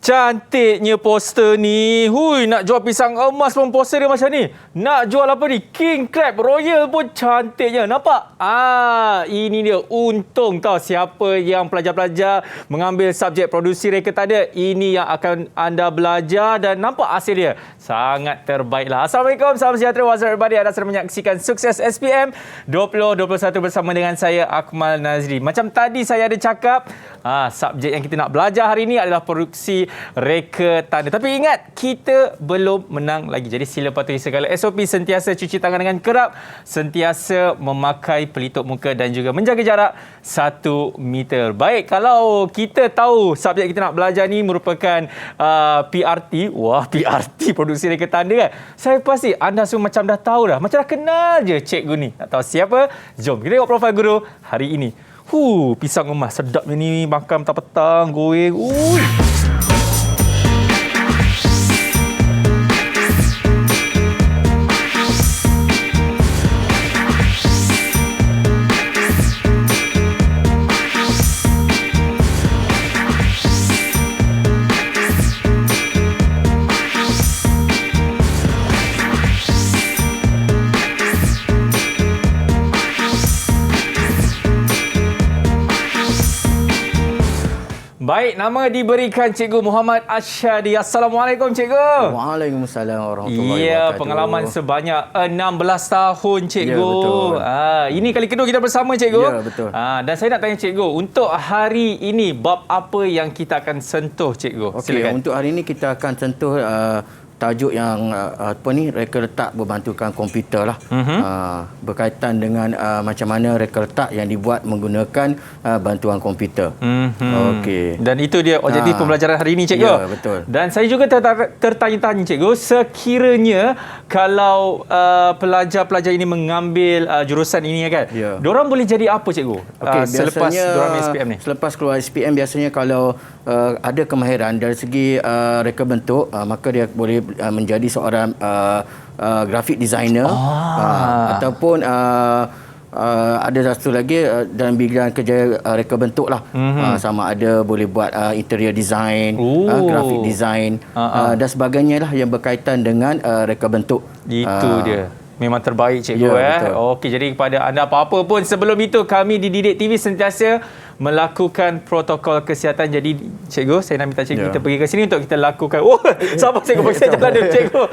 Cantiknya poster ni. Hui, nak jual pisang emas pun poster dia macam ni. Nak jual apa ni? King Crab Royal pun cantiknya. Nampak? Ini dia. Untung tau siapa yang pelajar-pelajar mengambil subjek produksi reka tanda. Ini yang akan anda belajar dan nampak hasil dia. Sangat terbaiklah. Assalamualaikum, salam sejahtera. What's up everybody? Anda sedang menyaksikan Sukses SPM 2021 bersama dengan saya, Akmal Nazri. Macam tadi saya ada cakap, subjek yang kita nak belajar hari ini adalah produksi reka tanda. Tapi ingat, kita belum menang lagi. Jadi sila patuhi segala SOP, sentiasa cuci tangan dengan kerap, sentiasa memakai pelitup muka dan juga menjaga jarak 1 meter. Baik, kalau kita tahu subjek kita nak belajar ni merupakan PRT. Wah, PRT, produksi reka tanda kan? Saya pasti anda semua macam dah tahu dah. Macam dah kenal je cikgu ni. Tak tahu siapa? Jom kita tengok profil guru hari ini. Pisang emas sedapnya ni, makan petang-petang, goreng. Baik, nama diberikan Cikgu Muhammad Asyadi. Assalamualaikum Cikgu. Waalaikumsalam warahmatullahi wabarakatuh. Ya, pengalaman sebanyak 16 tahun Cikgu. Ya, betul. Ini kali kedua kita bersama Cikgu. Ya, betul. Dan saya nak tanya Cikgu, untuk hari ini bab apa yang kita akan sentuh Cikgu? Okey, silakan. untuk hari ini kita akan sentuh tajuk yang reka letak berbantukan komputer lah. Berkaitan dengan macam mana reka letak yang dibuat menggunakan bantuan komputer. Okey. Dan itu dia objektif pembelajaran hari ini Cikgu. Ya, betul. Dan saya juga tertanya-tanya Cikgu, sekiranya kalau pelajar-pelajar ini mengambil jurusan ini kan, ya, diorang boleh jadi apa Cikgu? Okey, Selepas diorang SPM ni? Selepas keluar SPM biasanya kalau ada kemahiran dari segi reka bentuk, maka dia boleh menjadi seorang graphic designer, ataupun ada satu lagi dalam bidang kerja reka bentuk lah. Sama ada boleh buat interior design, graphic design dan sebagainya lah yang berkaitan dengan reka bentuk. Itu dia. Memang terbaik Cikgu. Ya, Okey, jadi kepada anda apa-apa pun sebelum itu, kami di Didik TV sentiasa melakukan protokol kesihatan. Jadi Cikgu, saya nak minta Cikgu kita pergi ke sini untuk kita lakukan. Sabar Cikgu, saya jalan dulu Cikgu.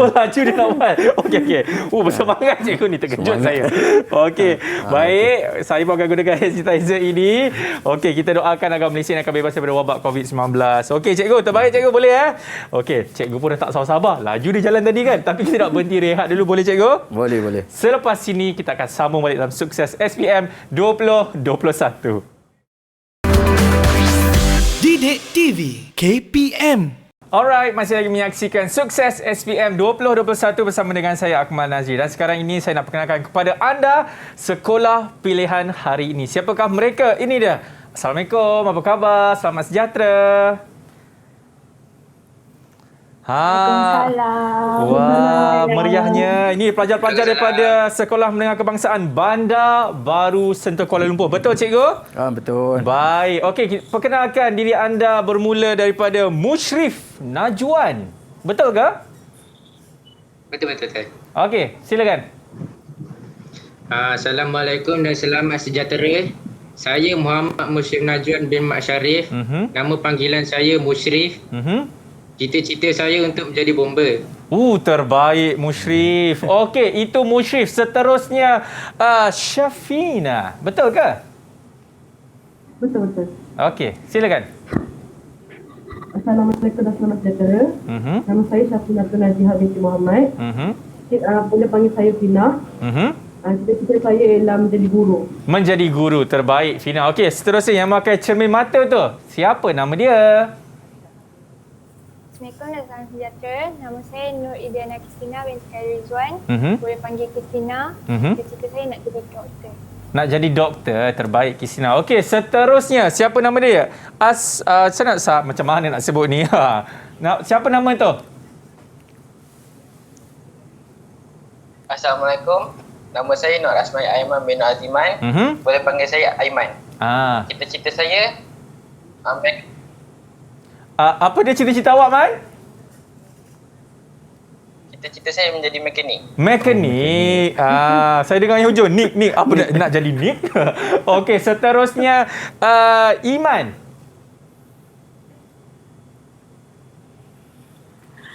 Laju dia nak buat. Okey. Bersemangat Cikgu ni, terkejut saya. Okey, baik. Saya pun akan gunakan hand sanitizer ini. Okey, kita doakan agar Malaysia akan bebas daripada wabak COVID-19. Okey Cikgu, terbaik Cikgu, boleh Okey, Cikgu pun dah tak sabar-sabar. Laju dia jalan tadi kan. Tapi kita nak berhenti rehat dulu, boleh Cikgu? Boleh. Selepas ini kita akan sambung balik dalam Sukses SPM 2021. Didik TV KPM. Alright, masih lagi menyaksikan Sukses SPM 2021 bersama dengan saya, Akmal Nazri. Dan sekarang ini saya nak perkenalkan kepada anda sekolah pilihan hari ini. Siapakah mereka? Ini dia. Assalamualaikum, apa khabar? Selamat sejahtera. Waalaikumsalam. Wah, meriahnya. Ini pelajar-pelajar daripada Sekolah Menengah Kebangsaan Bandar Baru Sentul Kuala Lumpur. Betul Cikgu? Betul. Baik. Okey, perkenalkan diri anda bermula daripada Mushrif Najwan. Betul ke? Betul. Okey, silakan. Assalamualaikum dan selamat sejahtera. Saya Muhammad Mushrif Najwan bin Mak Syarif. Nama panggilan saya Mushrif. Cita-cita saya untuk menjadi bomber. Terbaik Mushrif. Okey, itu Mushrif. Seterusnya Syafina. Betul ke? Betul. Okey, silakan. Assalamualaikum dan selamat sejahtera. Nama saya Syafina Najihah binti Muhammad. Boleh panggil saya Fina. Cita-cita saya ialah menjadi guru. Menjadi guru, terbaik Fina. Okey, seterusnya yang memakai cermin mata tu. Siapa nama dia? Assalamualaikum dan salam sejahtera. Nama saya Nur Idiana Kristina binti Khairi Rizwan. Boleh panggil Kristina. Cita-cita saya nak jadi doktor. Nak jadi doktor, terbaik Kristina. Okey, seterusnya siapa nama dia? Saya nak macam mana nak sebut ni? Siapa nama tu? Assalamualaikum. Nama saya Nur Asmai Aiman bin Aziman. Boleh panggil saya Aiman. Cita-cita saya Apa dia cita-cita awak, Man? Cita-cita saya menjadi mekanik. Mekanik. Saya dengar yang hujung. Nick. Apa nak jadi Nick? Okey, seterusnya Iman.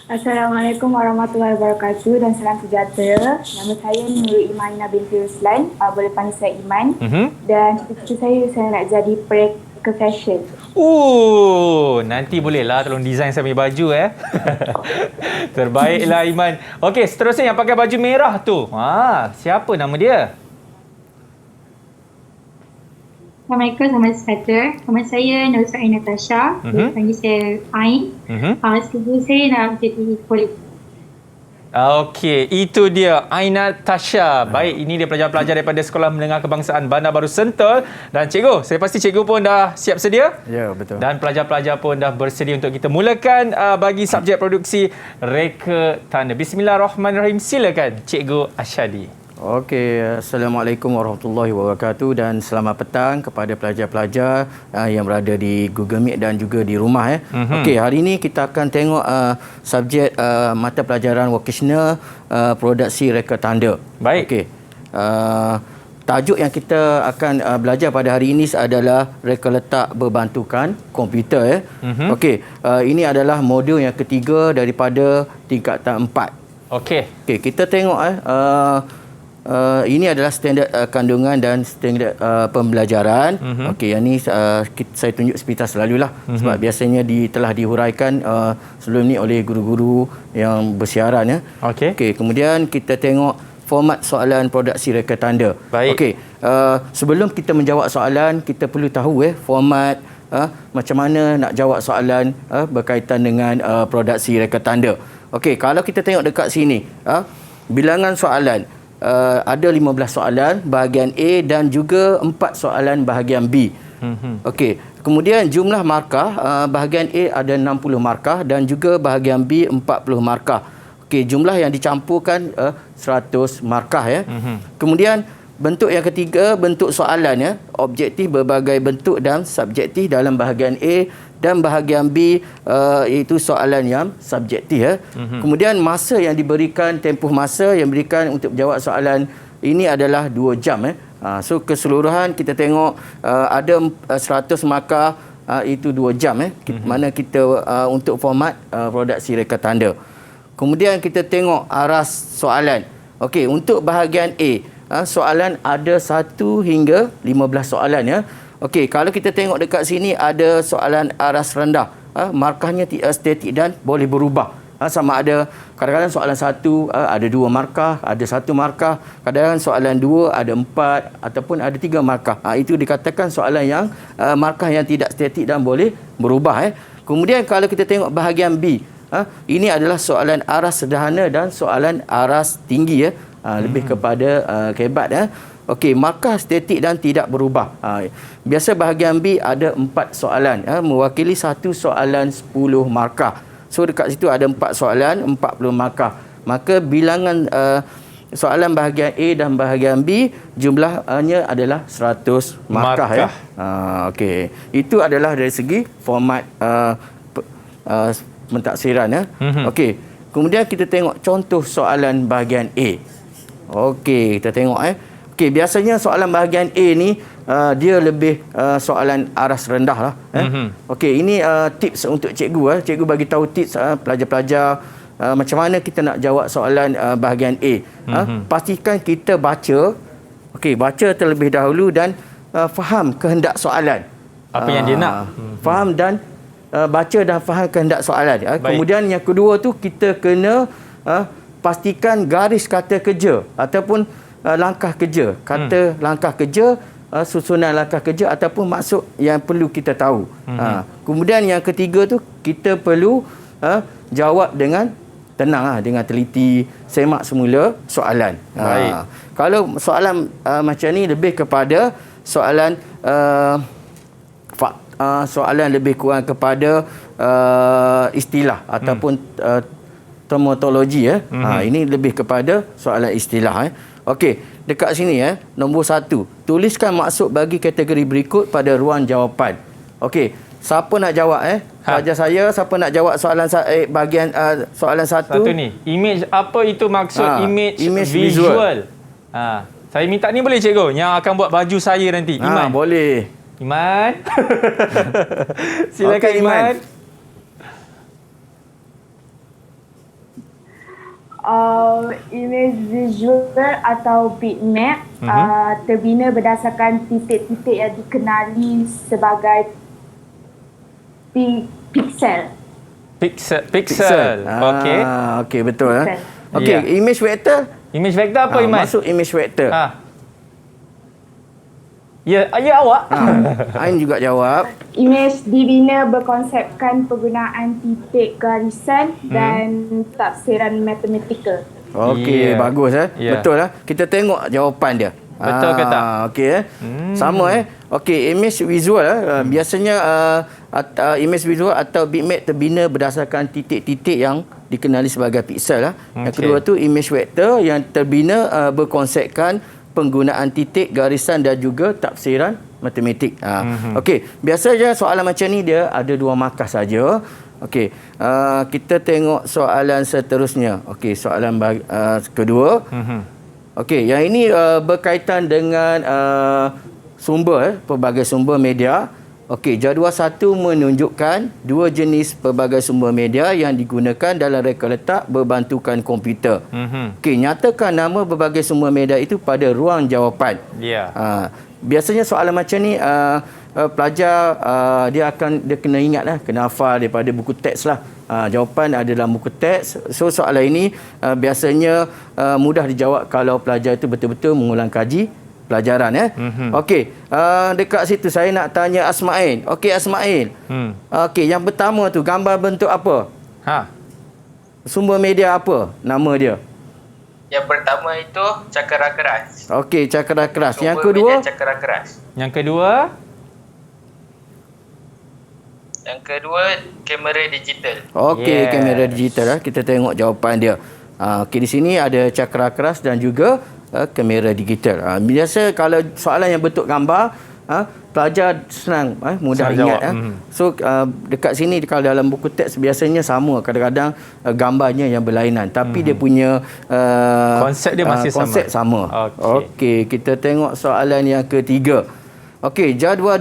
Assalamualaikum warahmatullahi wabarakatuh dan salam sejahtera. Nama saya Nur Imanina binti Ruslan. Boleh panggil saya Iman. Dan cita-cita saya nak jadi peraker fashion. Nanti bolehlah tolong design saya punya baju Terbaiklah Iman. Okey, seterusnya yang pakai baju merah tu. Siapa nama dia? Assalamualaikum, selamat sejahtera. Nama saya Nur Natasha. Boleh panggil saya Ain. Cita-cita saya nak jadi polis. Okey, itu dia Aina Tasha. Baik, ini dia pelajar-pelajar daripada Sekolah Menengah Kebangsaan Bandar Baru Sentul. Dan cikgu, saya pasti cikgu pun dah siap sedia. Ya, betul. Dan pelajar-pelajar pun dah bersedia untuk kita mulakan bagi subjek produksi Reka Tanda. Bismillahirrahmanirrahim. Silakan Cikgu Asyadi. Okey, Assalamualaikum warahmatullahi wabarakatuh dan selamat petang kepada pelajar-pelajar yang berada di Google Meet dan juga di rumah. Okey, hari ini kita akan tengok subjek mata pelajaran vocational produksi reka tanda. Baik. Okey. Tajuk yang kita akan belajar pada hari ini adalah reka letak berbantukan komputer. Okey, ini adalah modul yang ketiga daripada tingkatan 4. Okey. Okey, kita tengok ini adalah standard kandungan dan standard pembelajaran. Okey, yang ni saya tunjuk sepintas selalulah sebab biasanya telah dihuraikan sebelum ni oleh guru-guru yang bersiaran. Okey. Okey, kemudian kita tengok format soalan produksi reka tanda. Baik. Okey, sebelum kita menjawab soalan, kita perlu tahu format macam mana nak jawab soalan berkaitan dengan produksi reka tanda. Okey, kalau kita tengok dekat sini, bilangan soalan ada 15 soalan bahagian A dan juga 4 soalan bahagian B. Okey, kemudian jumlah markah bahagian A ada 60 markah dan juga bahagian B 40 markah. Okey, jumlah yang dicampurkan 100 markah. Kemudian bentuk yang ketiga, bentuk soalan objektif, berbagai bentuk dan subjektif dalam bahagian A, dan bahagian B iaitu soalan yang subjektif. Kemudian masa yang diberikan, tempoh masa yang diberikan untuk menjawab soalan ini adalah 2 jam. So keseluruhan kita tengok ada 100 markah, itu 2 jam. Mana kita untuk format produksi reka tanda. Kemudian kita tengok aras soalan. Okey, untuk bahagian A, soalan ada 1 hingga 15 soalan. Okey, kalau kita tengok dekat sini ada soalan aras rendah. Markahnya statik dan boleh berubah. Sama ada kadang-kadang soalan 1 ada 2 markah, ada 1 markah. Kadang-kadang soalan 2 ada 4 ataupun ada 3 markah. Itu dikatakan soalan yang markah yang tidak statik dan boleh berubah. Kemudian kalau kita tengok bahagian B, ini adalah soalan aras sederhana dan soalan aras tinggi. Lebih kepada kebat. Okey, markah statik dan tidak berubah. Biasa bahagian B ada 4 soalan, mewakili 1 soalan 10 markah. So dekat situ ada 4 soalan 40 markah. Maka bilangan soalan bahagian A dan bahagian B jumlahnya adalah 100 markah. Okey, itu adalah dari segi format pentaksiran. Okey, kemudian kita tengok contoh soalan bahagian A. Okey, kita tengok Okey, biasanya soalan bahagian A ni dia lebih soalan aras rendah lah. Okey, ini tips untuk cikgu. Cikgu bagi tahu tips pelajar-pelajar macam mana kita nak jawab soalan bahagian A. Pastikan kita baca. Okey, baca terlebih dahulu dan faham kehendak soalan. Apa yang dia nak. Faham dan baca dan faham kehendak soalan. Kemudian yang kedua tu kita kena pastikan garis kata kerja ataupun langkah kerja. Kata langkah kerja, susunan langkah kerja ataupun maksud yang perlu kita tahu. Kemudian yang ketiga tu kita perlu jawab dengan tenang, dengan teliti, semak semula soalan. Kalau soalan macam ni lebih kepada soalan soalan lebih kurang kepada istilah ataupun terminologi. Ini lebih kepada soalan istilah. Okey, dekat sini nombor 1, tuliskan maksud bagi kategori berikut pada ruang jawapan. Okey, siapa nak jawab pelajar saya, siapa nak jawab soalan bahagian soalan satu ni. Image, apa itu maksud image visual. Saya minta ni boleh cikgu yang akan buat baju saya nanti. Iman. Boleh. Iman. Silakan Okey, Iman. Image visual atau bitmap terbina berdasarkan titik-titik yang dikenali sebagai pixel. Pixel. Okey. Okey, betul. Pixel. Okey, Ya. image vector. Image vector apa Iman? Masuk image vector. Ya, awak. Ain juga jawab. Image dibina berkonsepkan penggunaan titik garisan dan tafsiran matematikal. Okey, Ya. bagus Ya. Betul kita tengok jawapan dia. Betul ke tak? Okey Sama Okey, image visual biasanya image visual atau bitmap terbina berdasarkan titik-titik yang dikenali sebagai piksel Yang kedua tu image vector yang terbina berkonsepkan penggunaan titik, garisan dan juga tafsiran matematik. Okey, biasanya soalan macam ni dia ada 2 markah saja. Okey, kita tengok soalan seterusnya. Okey, soalan kedua. Okey, yang ini berkaitan dengan sumber, pelbagai sumber media. Okey, jadual 1 menunjukkan 2 jenis pelbagai sumber media yang digunakan dalam reka letak berbantukan komputer. Okey, nyatakan nama berbagai sumber media itu pada ruang jawapan. Ya. Biasanya soalan macam ni pelajar dia kena ingat kena hafal daripada buku teks lah. Jawapan ada dalam buku teks. So soalan ini biasanya mudah dijawab kalau pelajar itu betul-betul mengulang kaji pelajaran Okey, dekat situ saya nak tanya Asmail. Okey Asmail. Okey, yang pertama tu gambar bentuk apa? Sumber media apa nama dia? Yang pertama itu cakera keras. Okey, cakera keras. Yang Sumber kedua? media cakera keras. Yang kedua? Yang kedua kamera digital. Okey, Yes. kamera digital kita tengok jawapan dia. Okey, di sini ada cakera keras dan juga kamera digital. Biasa kalau soalan yang bentuk gambar, pelajar senang, mudah Senang ingat. jawab. So dekat sini kalau dalam buku teks biasanya sama, kadang-kadang gambarnya yang berlainan, tapi dia punya Konsep dia masih konsep sama. Okey, kita tengok soalan yang ketiga. Okey, jadual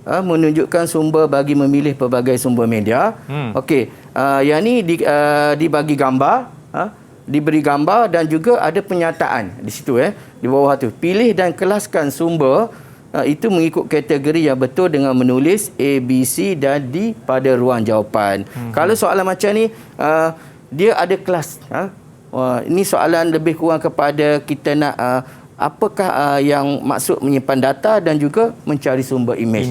2 menunjukkan sumber bagi memilih pelbagai sumber media. Okey, yang ni dibagi gambar, diberi gambar dan juga ada penyataan di situ di bawah tu. Pilih dan kelaskan sumber itu mengikut kategori yang betul dengan menulis A, B, C dan D pada ruang jawapan. Kalau soalan macam ni dia ada kelas. Ini soalan lebih kurang kepada kita nak apakah yang maksud menyimpan data dan juga mencari sumber image.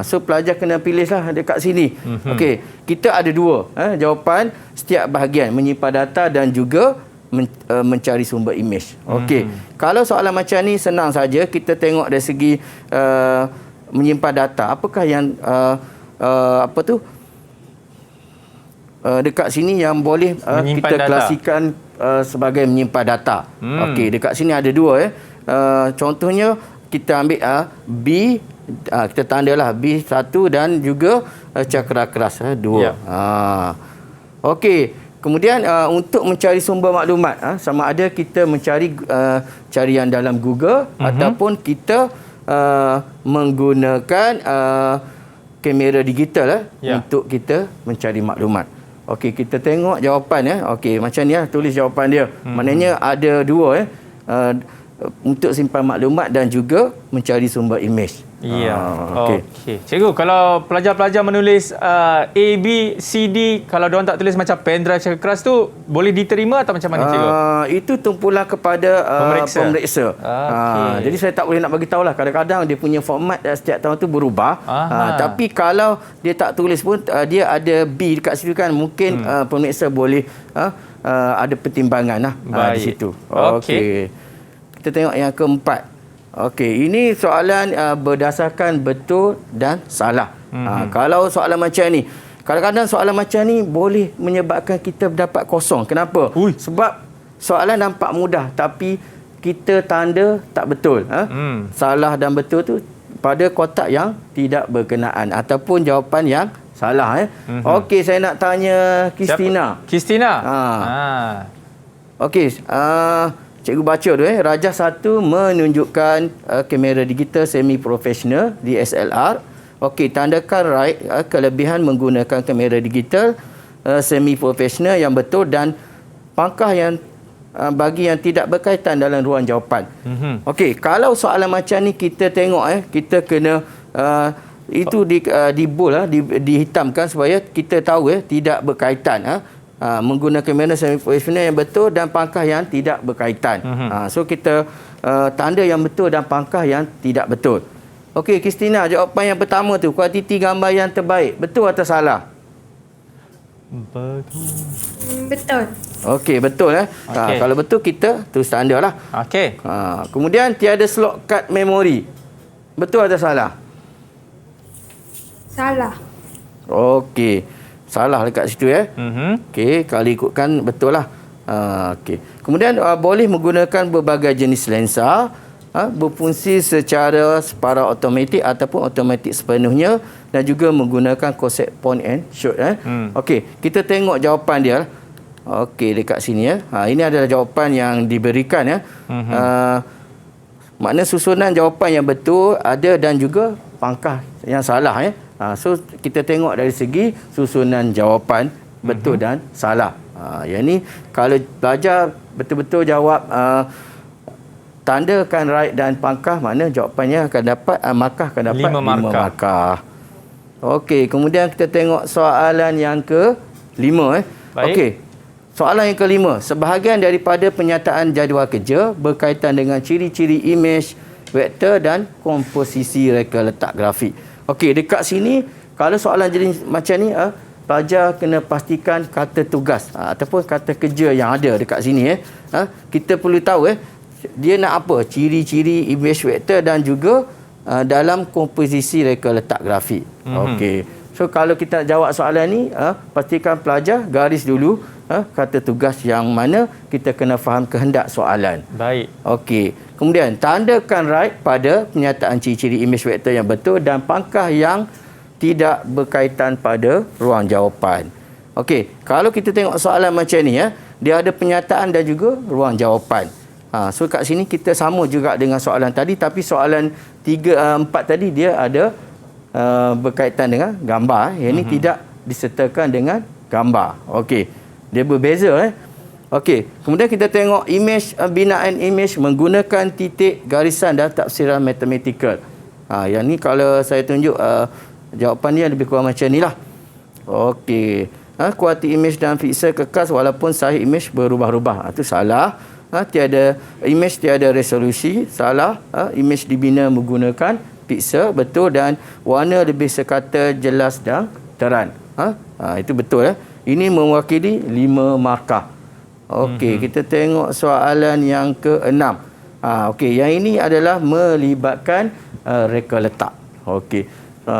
So pelajar kena pilihlah dekat sini. Okey, kita ada 2 jawapan setiap bahagian, menyimpan data dan juga mencari sumber image. Okey, kalau soalan macam ni senang saja, kita tengok dari segi menyimpan data. Apakah yang dekat sini yang boleh kita data. klasikan sebagai menyimpan data. Okey, dekat sini ada 2 contohnya kita ambil B, kita tandalah B1 dan juga cakera keras 2. Ya. Okey, kemudian untuk mencari sumber maklumat, sama ada kita mencari carian dalam Google ataupun kita menggunakan kamera digital untuk kita mencari maklumat. Okey, kita tengok jawapan Okey, macam ni tulis jawapan dia. Maknanya ada 2 untuk simpan maklumat dan juga mencari sumber image. Ya. Okey. Cikgu, kalau pelajar-pelajar menulis A, B, C, D, kalau diorang tak tulis macam pendrive cakera keras tu, boleh diterima atau macam mana cikgu? Itu tumpulah kepada pemeriksa. Jadi saya tak boleh nak bagi tahulah. Kadang-kadang dia punya format setiap tahun tu berubah. Tapi kalau dia tak tulis pun dia ada B dekat situ kan, mungkin pemeriksa boleh ada pertimbangan di situ. Okey. Kita tengok yang keempat. Okey, ini soalan berdasarkan betul dan salah. Kalau soalan macam ni, kadang-kadang soalan macam ni boleh menyebabkan kita dapat kosong. Kenapa? Sebab soalan nampak mudah tapi kita tanda tak betul. Salah dan betul tu pada kotak yang tidak berkenaan ataupun jawapan yang salah. Okey, saya nak tanya Kristina. Kristina. Okey, cikgu baca tu Rajah 1 menunjukkan kamera digital semi profesional DSLR. Okey, tandakan right kelebihan menggunakan kamera digital semi profesional yang betul dan pangkah yang bagi yang tidak berkaitan dalam ruang jawapan. Okey, kalau soalan macam ni kita tengok kita kena itu di bold dihitamkan supaya kita tahu tidak berkaitan. Menggunakan kamera semi profesional yang betul dan pangkah yang tidak berkaitan. So kita tanda yang betul dan pangkah yang tidak betul. Okey, Kristina, jawapan yang pertama tu, kuantiti gambar yang terbaik, betul atau salah? Betul. Okey, betul Okey. Kalau betul kita terus tanda lah. Okey. Kemudian tiada slot kad memori. Betul atau salah? Salah. Okey. Salah dekat situ Okey, kalau ikutkan betul lah. Okey. Kemudian boleh menggunakan berbagai jenis lensa, berfungsi secara separa automatik ataupun automatik sepenuhnya dan juga menggunakan konsep point and shoot. Okey, kita tengok jawapan dia. Okey, dekat sini ini adalah jawapan yang diberikan makna susunan jawapan yang betul ada dan juga pangkah yang salah so kita tengok dari segi susunan jawapan betul dan salah. Yang ni kalau pelajar betul-betul jawab tandakan right dan pangkah, makna jawapannya akan dapat markah akan dapat 5 markah. Okey, kemudian kita tengok soalan yang ke-5 Baik. Okey. Soalan yang ke-5, sebahagian daripada penyataan jadual kerja berkaitan dengan ciri-ciri imej, vektor dan komposisi reka letak grafik. Okey, dekat sini kalau soalan jenis macam ni pelajar kena pastikan kata tugas ataupun kata kerja yang ada dekat sini kita perlu tahu dia nak apa, ciri-ciri imej, vektor dan juga dalam komposisi reka letak grafik. Okey. So kalau kita jawab soalan ni pastikan pelajar garis dulu kata tugas yang mana kita kena faham kehendak soalan. Baik. Okey. Kemudian tandakan right pada penyataan ciri-ciri imej vektor yang betul dan pangkah yang tidak berkaitan pada ruang jawapan. Okey, kalau kita tengok soalan macam ni dia ada penyataan dan juga ruang jawapan. So kat sini kita sama juga dengan soalan tadi, tapi soalan 3 4 tadi dia ada berkaitan dengan gambar. Yang ini tidak disertakan dengan gambar. Okey. Dia berbeza Okey, kemudian kita tengok imej, binaan imej menggunakan titik, garisan dan tafsiran matematikal. Yang ni kalau saya tunjuk jawapan dia lebih kurang macam ni lah. Okey. Kuanti imej dan pixel kekal walaupun saiz imej berubah-ubah. Itu salah. Tiada imej, tiada resolusi, salah. Imej dibina menggunakan pixel, betul, dan warna lebih sekata jelas dan terang. Itu betul Ini mewakili 5 markah. Okey, kita tengok soalan yang ke-6. Okey, yang ini adalah melibatkan reka letak. Okey.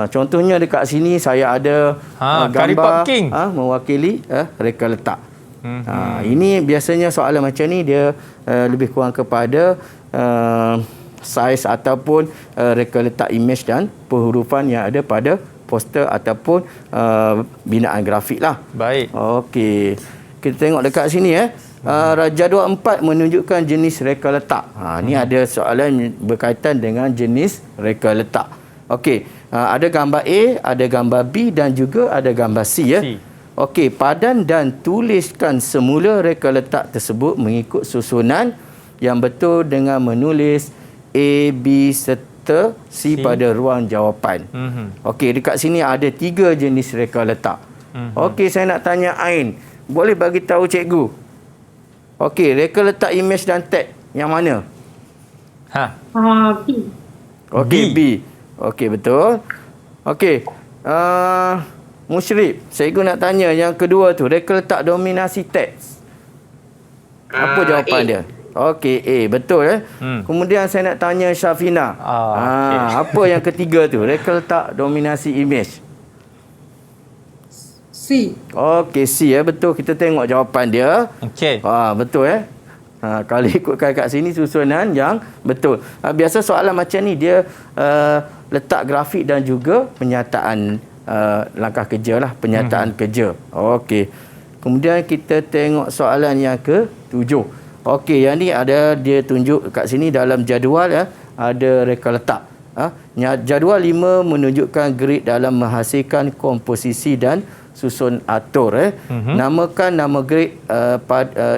Contohnya dekat sini saya ada gambar mewakili reka letak. Ini biasanya soalan macam ni dia lebih kurang kepada saiz ataupun reka letak imej dan penghurufan yang ada pada poster ataupun binaan grafik lah. Baik. Okey. Kita tengok dekat sini jadual 4 menunjukkan jenis reka letak. Ni ada soalan berkaitan dengan jenis reka letak. Okey. Ada gambar A, ada gambar B dan juga ada gambar C Okey, padan dan tuliskan semula reka letak tersebut mengikut susunan yang betul dengan menulis A, B serta C pada ruang jawapan. Okey, dekat sini ada 3 jenis reka letak. Okey, saya nak tanya Ain. Boleh bagi tahu cikgu? Okey, reka letak imej dan tag yang mana? B. Okey, B. Okey, betul. Okey. Musyrif, cikgu nak tanya yang kedua tu, reka letak dominasi teks. Apa jawapan dia? Okey, A. Betul Kemudian saya nak tanya Syafina. Okay. Apa yang ketiga tu? Reka letak dominasi imej. C. Okey, C betul. Kita tengok jawapan dia. Okey. Betul kalau ikutkan kat sini susunan yang betul. Biasa soalan macam ni dia letak grafik dan juga penyataan langkah kerja lah, penyataan kerja. Okey. Kemudian kita tengok soalan yang ke-7. Okey, yang ni ada dia tunjuk kat sini dalam jadual ya, ada reka letak. Jadual 5 menunjukkan grid dalam menghasilkan komposisi dan susun atur. Namakan nama grid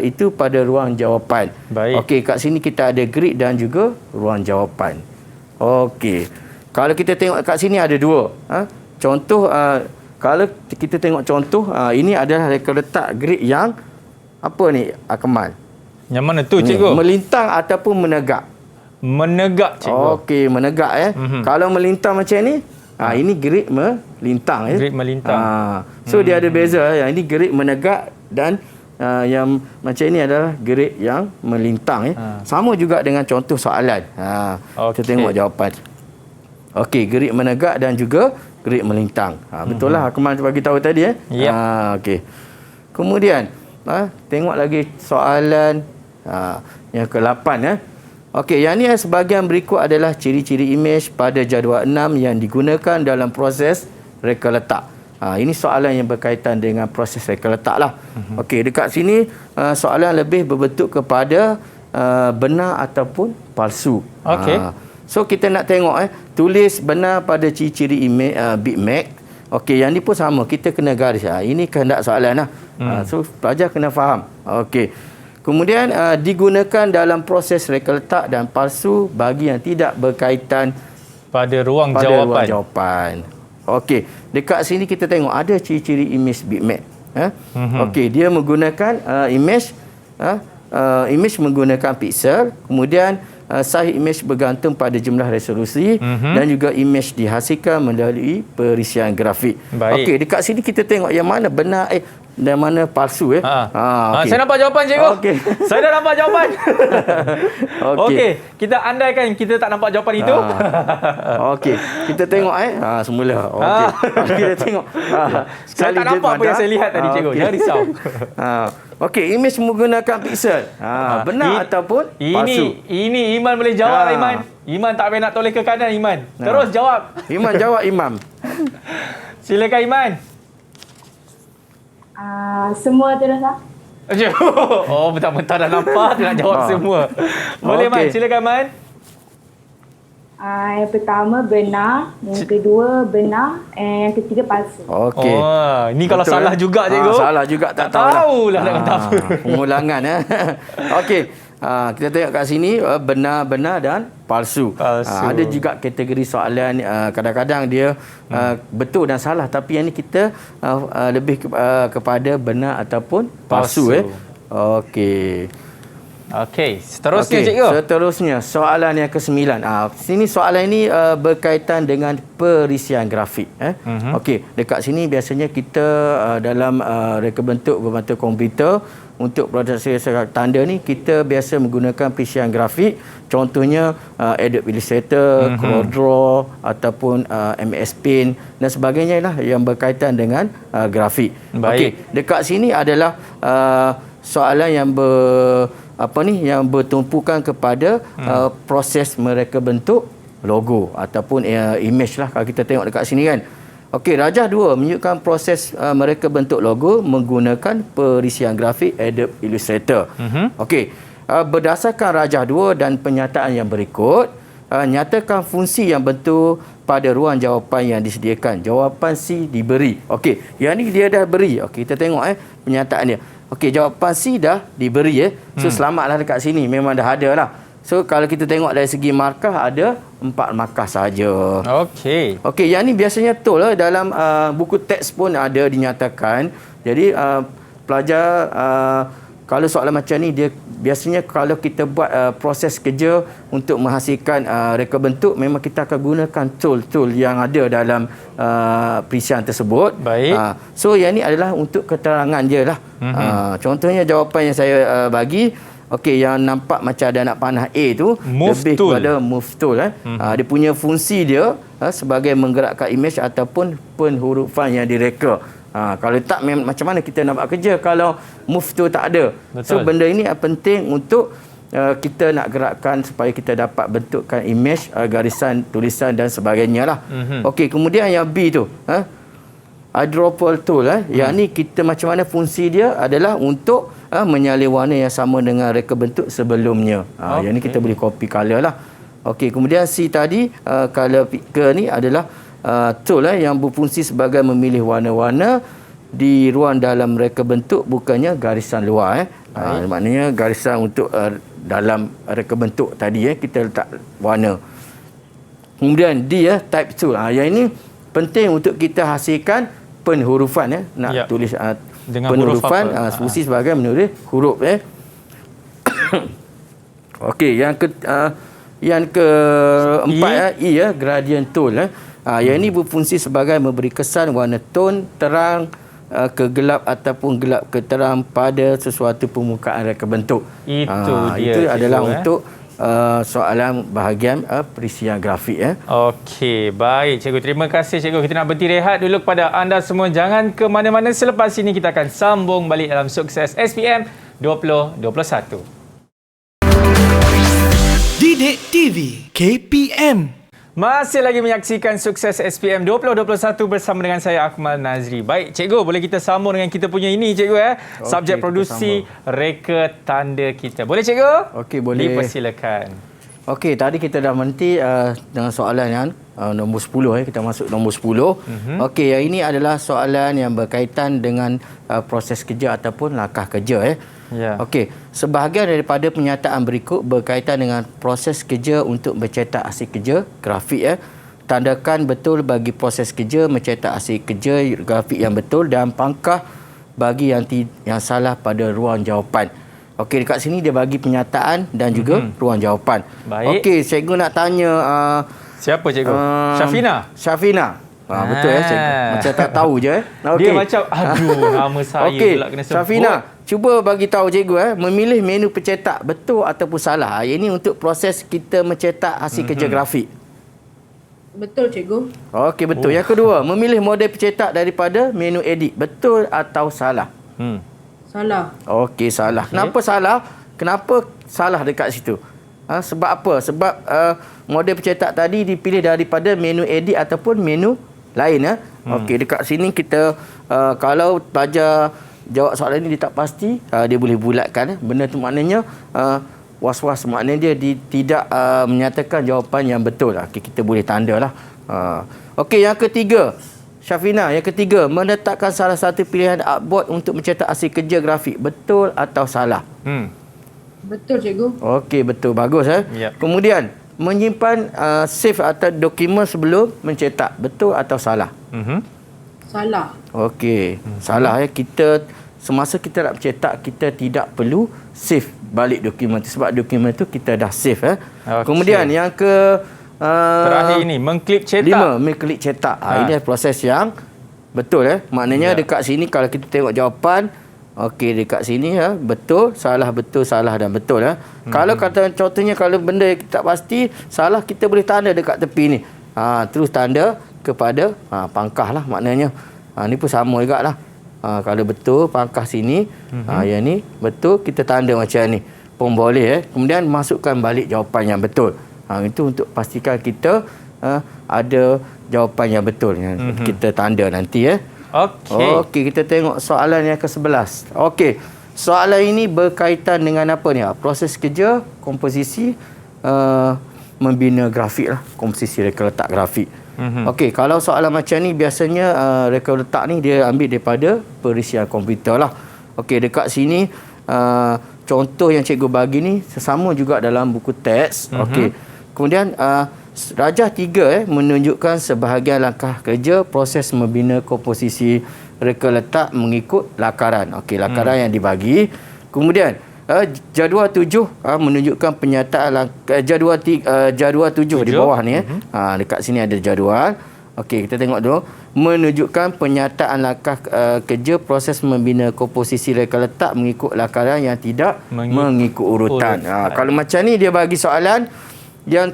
itu pada ruang jawapan. Baik. Okey, kat sini kita ada grid dan juga ruang jawapan. Okey. Kalau kita tengok kat sini ada dua. Contoh, kalau kita tengok contoh, ini adalah reka letak grid yang apa ni, Akmal? Yang mana tu, cikgu? Melintang ataupun menegak. Menegak, cikgu. Okey, menegak Kalau melintang macam ni, ini grid melintang Grid melintang. So dia ada beza. Yang ini grid menegak dan yang macam ini adalah grid yang melintang Sama juga dengan contoh soalan. Kita tengok jawapan. Okey, grid menegak dan juga grid melintang. Betul lah Akmal bagi tahu tadi Yep. Okey. Kemudian tengok lagi soalan yang ke-8 Okey, yang ni sebahagian berikut adalah ciri-ciri imej pada jadual 6 yang digunakan dalam proses reka letak. Ini soalan yang berkaitan dengan proses reka letak lah. Okey, dekat sini soalan lebih berbentuk kepada benar ataupun palsu. Okey. So kita nak tengok tulis benar pada ciri-ciri imej bitmap. Okey, yang ni pun sama, kita kena garis. Ini kehendak soalan lah. So pelajar kena faham. Okey. Kemudian digunakan dalam proses reka letak dan palsu bagi yang tidak berkaitan pada ruang jawapan. Okey, dekat sini kita tengok ada ciri-ciri imej bitmap. Okey, dia menggunakan imej menggunakan pixel, kemudian saiz imej bergantung pada jumlah resolusi dan juga imej dihasilkan melalui perisian grafik. Okey, dekat sini kita tengok yang mana benar dan mana palsu Okay. Saya nampak jawapan, cikgu. Okey. Saya dah nampak jawapan. Okey. Okey, kita andaikan kita tak nampak jawapan itu. Okey, kita tengok semula. Okey. Kita tengok. Saya tak nampak apa yang saya lihat tadi, cikgu. Jangan risau. Okey, imej menggunakan pixel. Benar ataupun palsu? Ini Iman boleh jawab, Iman. Iman tak payah nak toleh ke kanan, Iman. Terus jawab. Iman jawab, Imam. Silakan, Iman. Semua terus lah. Oh, bentar-bentar dah nampak dia nak jawab semua. Boleh, Man. Silakan, Man. Yang pertama benar, yang kedua benar, yang ketiga palsu. Okey. Ni kalau betul, salah juga, cikgu. Salah juga tak tahulah nak kata apa. Pengulangan Okey. Kita tengok kat sini benar-benar dan palsu. Ada juga kategori soalan kadang-kadang dia betul dan salah, tapi yang ni kita lebih kepada benar ataupun palsu. Okey. Okey, seterusnya, cikgu. Seterusnya soalan yang ke-9. Sini soalan ini berkaitan dengan perisian grafik. Okey, dekat sini biasanya kita dalam reka bentuk berbantu komputer untuk produksi tanda ni kita biasa menggunakan perisian grafik. Contohnya Adobe Illustrator, CorelDRAW ataupun MS Paint dan sebagainya lah yang berkaitan dengan grafik. Okey, dekat sini adalah soalan yang yang bertumpukan kepada proses mereka bentuk logo ataupun image lah kalau kita tengok dekat sini kan. Okey, rajah 2 menunjukkan proses mereka bentuk logo menggunakan perisian grafik Adobe Illustrator. Okey, berdasarkan rajah 2 dan penyataan yang berikut, nyatakan fungsi yang bentuk pada ruang jawapan yang disediakan. Jawapan C diberi. Okey, yang ni dia dah beri. Okey, kita tengok penyataan dia. Okey, jawapan C dah diberi So selamatlah dekat sini, memang dah ada lah. So kalau kita tengok dari segi markah ada 4 markah saja. Okey. Okey, yang ni biasanya betul lah dalam buku teks pun ada dinyatakan. Jadi pelajar kalau soalan macam ni dia biasanya kalau kita buat proses kerja untuk menghasilkan reka bentuk, memang kita akan gunakan tool-tool yang ada dalam perisian tersebut. Baik. So yang ni adalah untuk keterangan je lah. Contohnya jawapan yang saya bagi, okey, yang nampak macam ada anak panah A tu lebih kepada move tool. Dia punya fungsi dia sebagai menggerakkan imej ataupun penghurufan yang direka. Kalau tak, macam mana kita nak buat kerja kalau move tu tak ada? Betul. So benda ini penting untuk kita nak gerakkan supaya kita dapat bentukkan image, garisan, tulisan dan sebagainya lah. Okey, kemudian yang B tu, eyedropper tool, yang ni kita macam mana fungsi dia adalah untuk menyalin warna yang sama dengan reka bentuk sebelumnya. Yang ni kita boleh copy color lah. Okey, kemudian C tadi, color picker ni adalah tool yang berfungsi sebagai memilih warna-warna di ruang dalam reka bentuk, bukannya garisan luar. Maknanya garisan untuk dalam reka bentuk tadi kita letak warna. Kemudian D, type tool. Yang ini penting untuk kita hasilkan penhurufan. Nak tulis dengan penhurufan, fungsi sebagai menulis huruf. Okey, yang keempat, E, gradient tool. Yang ini berfungsi sebagai memberi kesan warna tone terang ke gelap ataupun gelap ke terang pada sesuatu permukaan reka bentuk. Itu adalah untuk soalan bahagian perisian grafik. Okey, baik cikgu. Terima kasih cikgu. Kita nak berhenti rehat dulu kepada anda semua. Jangan ke mana-mana. Selepas ini kita akan sambung balik dalam Sukses SPM 2021. Didik TV KPM. Masih lagi menyaksikan Sukses SPM 2021 bersama dengan saya Akmal Nazri. Baik, cikgu, boleh kita sambung dengan kita punya ini, cikgu subjek produksi reka tanda kita. Boleh cikgu? Okey, boleh. Dipersilakan. Okey, tadi kita dah berhenti dengan soalan yang nombor 10. Kita masuk nombor 10. Okey, yang ini adalah soalan yang berkaitan dengan proses kerja ataupun langkah kerja. Okey, sebahagian daripada pernyataan berikut berkaitan dengan proses kerja untuk mencetak hasil kerja grafik. Tandakan betul bagi proses kerja mencetak hasil kerja grafik yang betul dan pangkah bagi yang salah pada ruang jawapan. Okey, dekat sini dia bagi pernyataan dan juga ruang jawapan. Baik. Okey, cikgu nak tanya siapa cikgu? Syafina. Betul cikgu. Macam tak tahu je. Dia macam nama saya pula kena sebut. Syafina, cuba bagi tahu cikgu memilih menu pencetak betul ataupun salah. Ini untuk proses kita mencetak hasil kerja grafik. Betul cikgu. Okey, betul. Yang kedua, memilih model pencetak daripada menu edit. Betul atau salah? Salah. Okey, salah. Kenapa salah? Kenapa salah dekat situ? Sebab apa? Sebab model pencetak tadi dipilih daripada menu edit ataupun menu lain. Okey, dekat sini kita kalau pelajar jawab soalan ini dia tak pasti, dia boleh bulatkan. Benda tu maknanya was-was, maknanya dia tidak menyatakan jawapan yang betul. Okey, kita boleh tandalah. Okey, yang ketiga, Syafina, yang ketiga, menetapkan salah satu pilihan artboard untuk mencetak hasil kerja grafik. Betul atau salah? Betul cikgu. Okey, betul. Bagus. Kemudian, menyimpan save atau dokumen sebelum mencetak. Betul atau salah? Salah. Okey, salah. Kita semasa kita nak mencetak, kita tidak perlu save balik dokumen tu sebab dokumen tu kita dah save. Kemudian yang terakhir ini, mengklik cetak. 5, mengklik cetak. Ini proses yang betul. Maknanya dekat sini kalau kita tengok jawapan, okey, dekat sini betul, salah, dan betul. Kalau kata contohnya kalau benda yang tak pasti, salah, kita boleh tanda dekat tepi ni. Terus tanda kepada pangkah lah maknanya. Ni pun sama jugalah. Kalau betul pangkah sini, yang ni betul, kita tanda macam ni pun boleh. Kemudian masukkan balik jawapan yang betul. Itu untuk pastikan kita ada jawapan yang betul. Kita tanda nanti. Okey, kita tengok soalan yang ke-11. Okey, soalan ini berkaitan dengan apa ni? Proses kerja, komposisi, membina grafik lah. Komposisi reka letak grafik. Okey, kalau soalan macam ni biasanya reka letak ni dia ambil daripada perisian komputer lah. Okey, dekat sini contoh yang cikgu bagi ni sesama juga dalam buku teks. Okey. Kemudian rajah 3 menunjukkan sebahagian langkah kerja proses membina komposisi reka letak mengikut lakaran. Okey, lakaran yang dibagi. Kemudian jadual 7 menunjukkan penyataan jadual 7 di bawah ni. Dekat sini ada jadual. Okey, kita tengok dulu. Menunjukkan penyataan langkah kerja proses membina komposisi reka letak mengikut lakaran yang tidak mengikut urutan. Kalau macam ni dia bagi soalan yang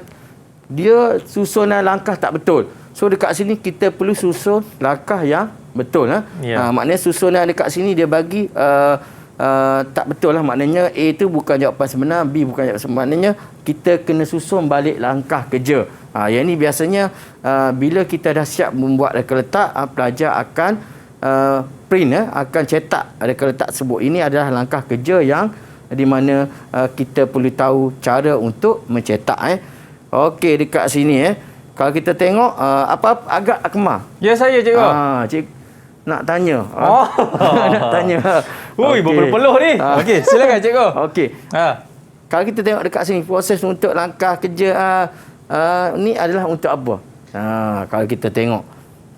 dia susunan langkah tak betul. So dekat sini kita perlu susun langkah yang betul. Maknanya susunan dekat sini dia bagi tak betul lah. Maknanya A tu bukan jawapan sebenar, B bukan jawapan sebenar. Maknanya kita kena susun balik langkah kerja. Yang ni biasanya bila kita dah siap membuat reka letak, pelajar akan print, akan cetak reka letak tersebut. Ini adalah langkah kerja yang di mana kita perlu tahu cara untuk mencetak. Okey, dekat sini kalau kita tengok apa agak Akmal. Ya, saya cikgu. Cik nak tanya. Nak tanya. Ui, berpeluh ni. Okey, silakan cikgu. Okey. Kalau kita tengok dekat sini, proses untuk langkah kerja ni adalah untuk apa? Kalau kita tengok.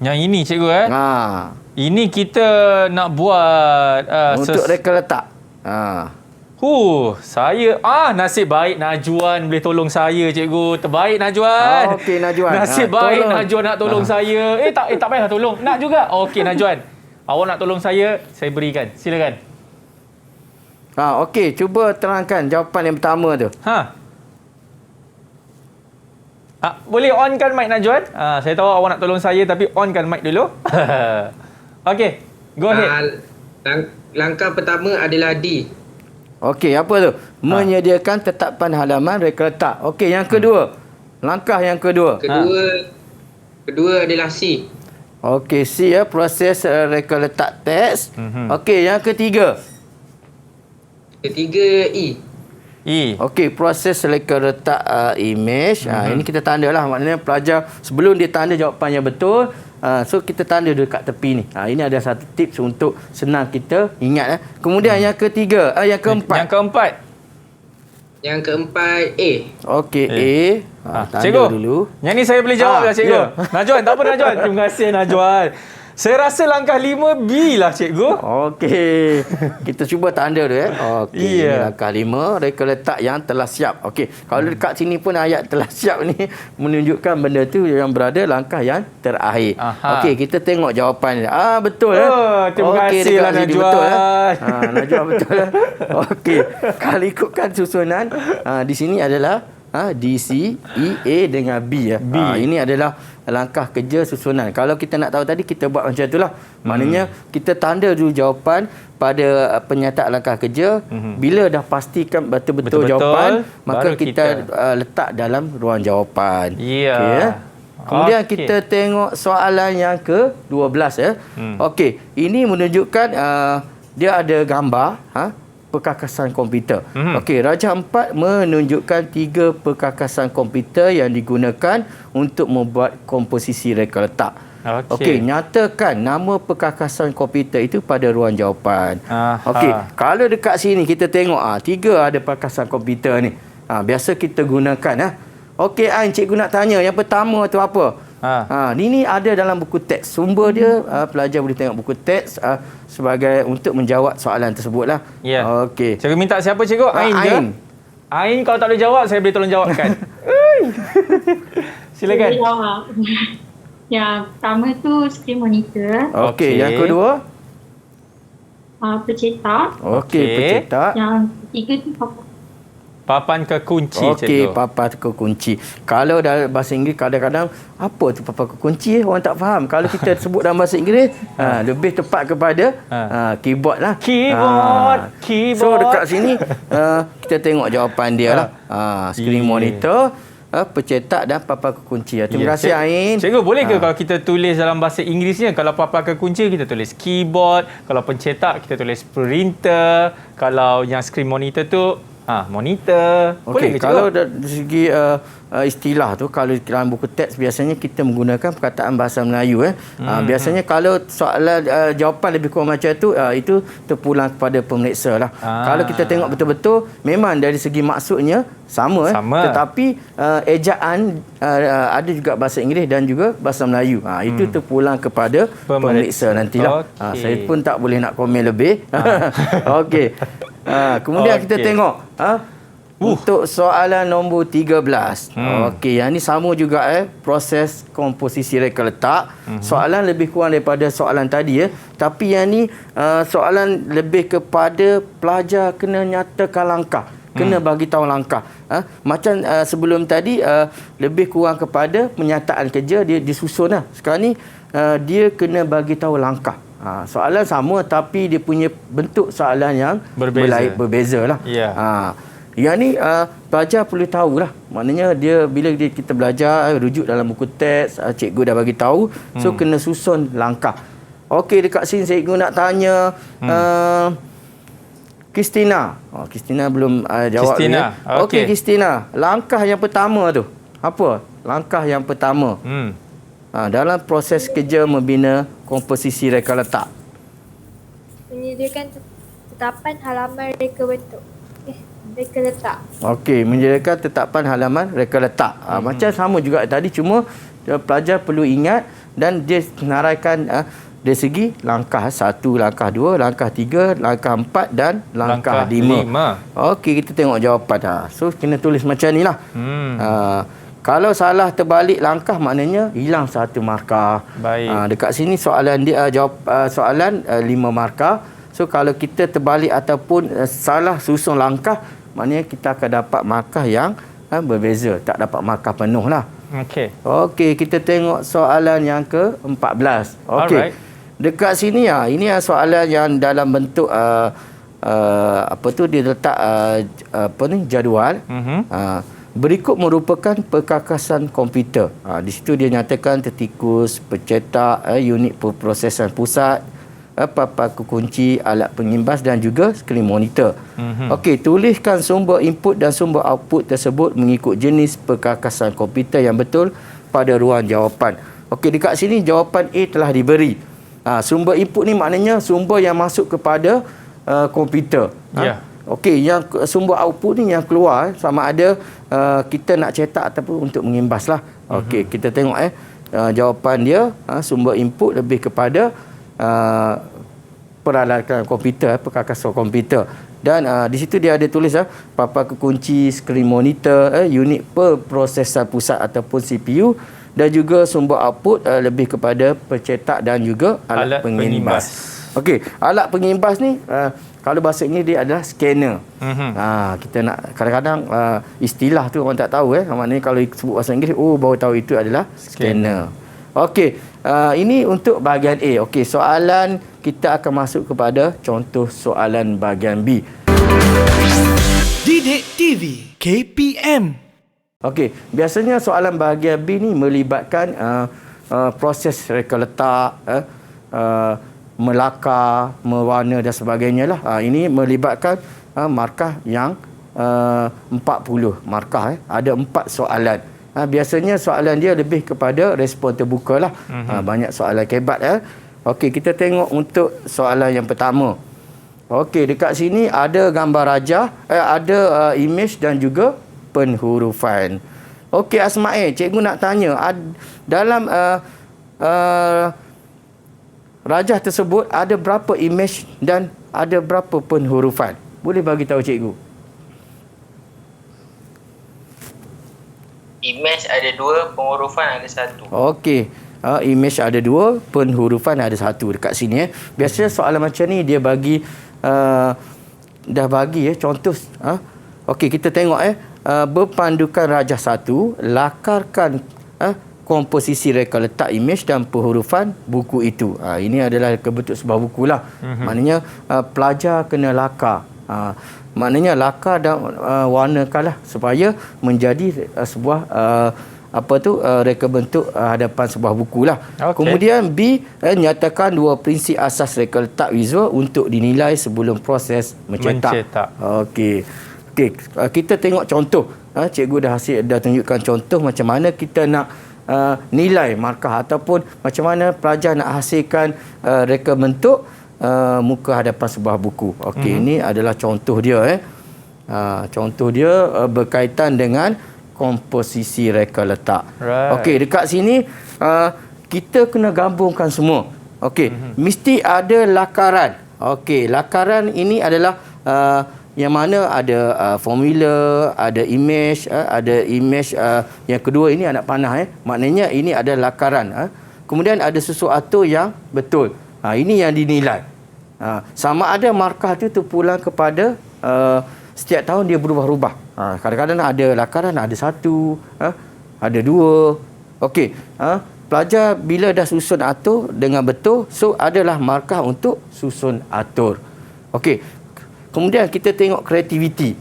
Yang ini cikgu Ini kita nak buat untuk reka letak. Saya nasib baik Najwan boleh tolong saya cikgu. Terbaik Najwan. Okey Najwan. Nasib baik Najwan nak tolong saya. Tak payah tolong. Nak juga. Okey Najwan. Awak nak tolong saya berikan. Silakan. Okey, cuba terangkan jawapan yang pertama tu. Boleh onkan mic Najwan? Saya tahu awak nak tolong saya tapi onkan mic dulu. Okey, go ahead. Langkah pertama adalah D. Okey, apa tu? Menyediakan tetapan halaman reka letak. Okey, yang kedua. Langkah yang kedua. Kedua adalah C. Okey, C proses reka letak teks. Okey, yang ketiga. Ketiga E. Okey, proses reka letak image. Ini kita tanda lah. Maknanya pelajar sebelum dia tanda jawapan yang betul, so kita tanda dekat tepi ni. Ini ada satu tips untuk senang kita ingat. Kemudian yang ketiga, yang keempat. Yang keempat A. Okey, A. Tanda Cikgu, dulu. yang ni saya boleh jawab lah cikgu. Najwan, tak apa Najwan. Terima kasih Najwan. Saya rasa langkah 5B lah cikgu. Okey. Kita cuba tanda dulu Okey. Ini langkah 5, reka letak yang telah siap. Okey. Kalau dekat sini pun ayat telah siap ni menunjukkan benda tu yang berada langkah yang terakhir. Okey, kita tengok jawapan ni. Betul terima kasih lah Najwan. Betul Najwan betul. Okey. Kalau ikutkan susunan di sini adalah D, C, E, A dengan B. Ini adalah langkah kerja susunan. Kalau kita nak tahu tadi, kita buat macam itulah. Maknanya kita tanda dulu jawapan pada penyataan langkah kerja. Bila dah pastikan betul-betul jawapan, maka kita letak dalam ruang jawapan. Kemudian kita tengok soalan yang ke-12 Okey, ini menunjukkan dia ada gambar perkakasan komputer. Okey, Rajah 4 menunjukkan 3 perkakasan komputer yang digunakan untuk membuat komposisi reka letak. Okey, nyatakan nama perkakasan komputer itu pada ruang jawapan. Okey, kalau dekat sini kita tengok 3 ada perkakasan komputer ni. Biasa kita gunakan Okey, Ain, cikgu nak tanya yang pertama tu apa? Ini ada dalam buku teks. Sumber dia pelajar boleh tengok buku teks sebagai untuk menjawab soalan tersebutlah. Okey. Cikgu minta siapa cikgu? Ain ke? Ain kalau tak boleh jawab, saya boleh tolong jawabkan. Silakan. Yang pertama tu screen monitor. Okey, yang kedua? Pencetak. Okey, pencetak. Yang ketiga tu papan kekunci. Okey, papan kekunci. Kalau dalam bahasa Inggeris kadang-kadang apa tu papan kekunci orang tak faham. Kalau kita sebut dalam bahasa Inggeris lebih tepat kepada keyboard lah. Keyboard. So dekat sini kita tengok jawapan dia lah. Screen monitor, pencetak dan papan kekunci. Terima kasih Ain. Cikgu, boleh ke kalau kita tulis dalam bahasa Inggerisnya, kalau papan kekunci kita tulis keyboard, kalau pencetak kita tulis printer, kalau yang screen monitor tu monitor. Okey, kalau dari segi istilah tu, kalau dalam buku teks biasanya kita menggunakan perkataan bahasa Melayu. Biasanya kalau soalan jawapan lebih kurang macam itu terpulang kepada pemeriksa lah. Kalau kita tengok betul-betul memang dari segi maksudnya sama. Tetapi ejaan ada juga bahasa Inggeris dan juga bahasa Melayu. Itu terpulang kepada pemeriksa nantilah. Saya pun tak boleh nak komen lebih. Okey. Kemudian kita tengok untuk soalan nombor 13. Okey, yang ni sama juga proses komposisi reka letak. Soalan lebih kurang daripada soalan tadi tapi yang ni soalan lebih kepada pelajar kena nyatakan langkah, kena bagi tahu langkah. Macam sebelum tadi lebih kurang kepada penyataan kerja, dia disusun lah. Sekarang ni dia kena bagi tahu langkah. Soalan sama tapi dia punya bentuk soalan yang berbeza lah. Ya. Yang ni pelajar perlu tahulah. Maknanya bila kita belajar rujuk dalam buku teks, cikgu dah bagi tahu, so kena susun langkah. Okey, dekat sini cikgu nak tanya Kristina. Kristina belum jawab. Kristina. Okey, Kristina. Langkah yang pertama tu apa? Langkah yang pertama. Dalam proses kerja membina komposisi reka letak. Menyediakan tetapan halaman reka bentuk. Reka letak. Okey, menyediakan tetapan halaman reka letak. Macam sama juga tadi, cuma pelajar perlu ingat dan dia senaraikan dari segi langkah 1, langkah 2, langkah 3, langkah 4 dan langkah 5. Okey, kita tengok jawapan. So kena tulis macam ni lah. Kalau salah terbalik langkah maknanya hilang 1 markah. Baik. Dekat sini soalan dia soalan 5 markah. So kalau kita terbalik ataupun salah susun langkah, maknanya kita akan dapat markah yang berbeza, tak dapat markah penuh lah. Okey, kita tengok soalan yang ke-14. Okey. Dekat sini ini soalan yang dalam bentuk dia letak jadual. Berikut merupakan perkakasan komputer. Di situ dia nyatakan tertikus, pencetak, unit perprosesan pusat, papan kunci, alat pengimbas dan juga skrin monitor. Okey, tuliskan sumber input dan sumber output tersebut mengikut jenis perkakasan komputer yang betul pada ruang jawapan. Okey, dekat sini jawapan A telah diberi. Sumber input ni maknanya sumber yang masuk kepada komputer. Okey, yang sumber output ni yang keluar sama ada kita nak cetak ataupun untuk mengimbas lah. Okey, kita tengok jawapan dia, sumber input lebih kepada peralatan komputer, perkakasan komputer. Dan di situ dia ada tulis papan kunci, skrin monitor, unit perprosesan pusat ataupun CPU, dan juga sumber output lebih kepada pencetak dan juga alat pengimbas. Okey, alat pengimbas ni kalau bahasa Inggeris dia adalah scanner. Kita nak kadang-kadang istilah tu orang tak tahu maknanya kalau sebut bahasa Inggeris baru tahu itu adalah scanner. Okey, ini untuk bahagian A. Okey, soalan kita akan masuk kepada contoh soalan bahagian B. Didik TV KPM. Okey, biasanya soalan bahagian B ni melibatkan proses reka letak, melakar, mewarna dan sebagainya lah. Ini melibatkan markah yang 40 markah. Ada 4 soalan. Biasanya soalan dia lebih kepada respon terbuka lah. Banyak soalan kebat. Okey, kita tengok untuk soalan yang pertama. Okey, dekat sini ada gambar rajah, ada image dan juga penhurufan. Okey, Asma'il, cikgu nak tanya, dalam rajah tersebut ada berapa image dan ada berapa penhurufan? Boleh bagi tahu cikgu? Image ada 2, penghurufan ada 1. Okey. Image ada 2, penhurufan ada 1 dekat sini. Biasanya soalan macam ni dia bagi dah bagi contoh. Okey, kita tengok berpandukan rajah 1, lakarkan komposisi reka letak image dan penghurufan buku itu. Ini adalah kebentuk sebuah buku lah. Maknanya pelajar kena lakar. Maknanya lakar dan warnakanlah supaya menjadi sebuah reka bentuk hadapan sebuah buku lah. Kemudian B, nyatakan 2 prinsip asas reka letak visual untuk dinilai sebelum proses mencetak. Okey, kita tengok contoh. Cikgu dah tunjukkan contoh macam mana kita nak nilai markah ataupun macam mana pelajar nak hasilkan reka bentuk muka hadapan sebuah buku. Okey, ini adalah contoh dia. Contoh dia berkaitan dengan komposisi reka letak. Okey, dekat sini kita kena gabungkan semua. Okey, mesti ada lakaran. Okey, lakaran ini adalah yang mana ada formula, ada image, yang kedua ini anak panah. Maknanya ini ada lakaran. Kemudian ada sesuatu yang betul. Ini yang dinilai. Sama ada markah itu terpulang kepada setiap tahun dia berubah-ubah. Kadang-kadang ada lakaran, ada 1, ada 2. Okey. pelajar bila dah susun atur dengan betul, so adalah markah untuk susun atur. Okey. Kemudian kita tengok kreativiti.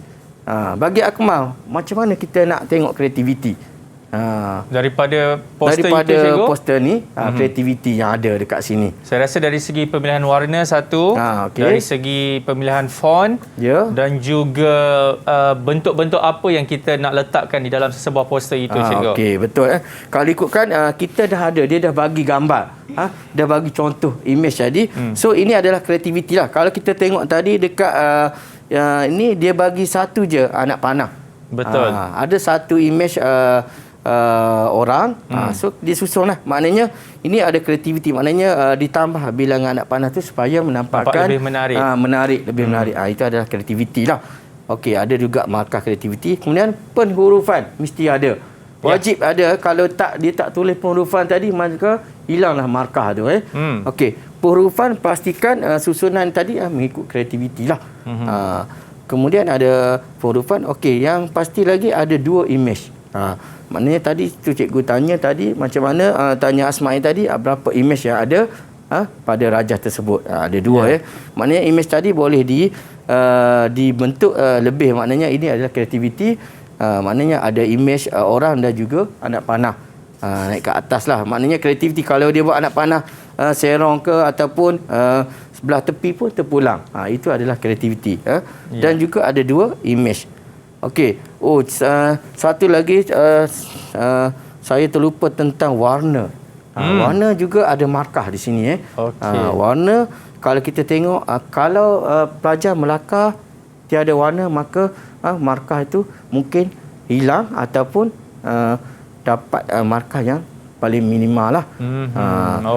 Bagi Akmal, macam mana kita nak tengok kreativiti? Daripada poster daripada itu, cikgu? poster ni, kreativiti yang ada dekat sini. Saya rasa dari segi pemilihan warna satu, okey. dari segi pemilihan font, Ya. dan juga bentuk-bentuk apa yang kita nak letakkan di dalam sesebuah poster itu, cikgu. Okey, betul. Kalau ikutkan, kita dah ada, dia dah bagi gambar. Dah bagi contoh image tadi. So, ini adalah kreativiti lah. Kalau kita tengok tadi dekat ini, dia bagi satu je anak panah. Betul. Ada satu image orang, so dia susun lah. Maknanya ini ada kreativiti, maknanya ditambah bilangan anak panah tu supaya menampakkan lebih menarik. Lebih menarik. Itu adalah kreativiti lah. Okey, ada juga markah kreativiti. Kemudian penghurufan mesti ada. Wajib ada. Kalau dia tak tulis penghurufan tadi, maka hilanglah markah tu. Okey, penghurufan pastikan susunan tadi mengikut kreativiti lah. Kemudian ada penghurufan. Okey, yang pasti lagi ada 2 image. Maknanya tadi tu cikgu tanya tadi macam mana, tanya Asma'i tadi berapa image yang ada pada rajah tersebut. Ada 2 Maknanya image tadi boleh dibentuk lebih. Maknanya ini adalah kreativiti. Maknanya ada image orang dan juga anak panah naik ke atas lah. Maknanya kreativiti kalau dia buat anak panah serong ke ataupun sebelah tepi pun terpulang. Itu adalah kreativiti. Dan juga ada 2 image. Okey. Satu lagi saya terlupa tentang warna. Warna juga ada markah di sini. Warna, kalau kita tengok, kalau pelajar melakar tiada warna, maka markah itu mungkin hilang ataupun dapat markah yang paling minimal lah.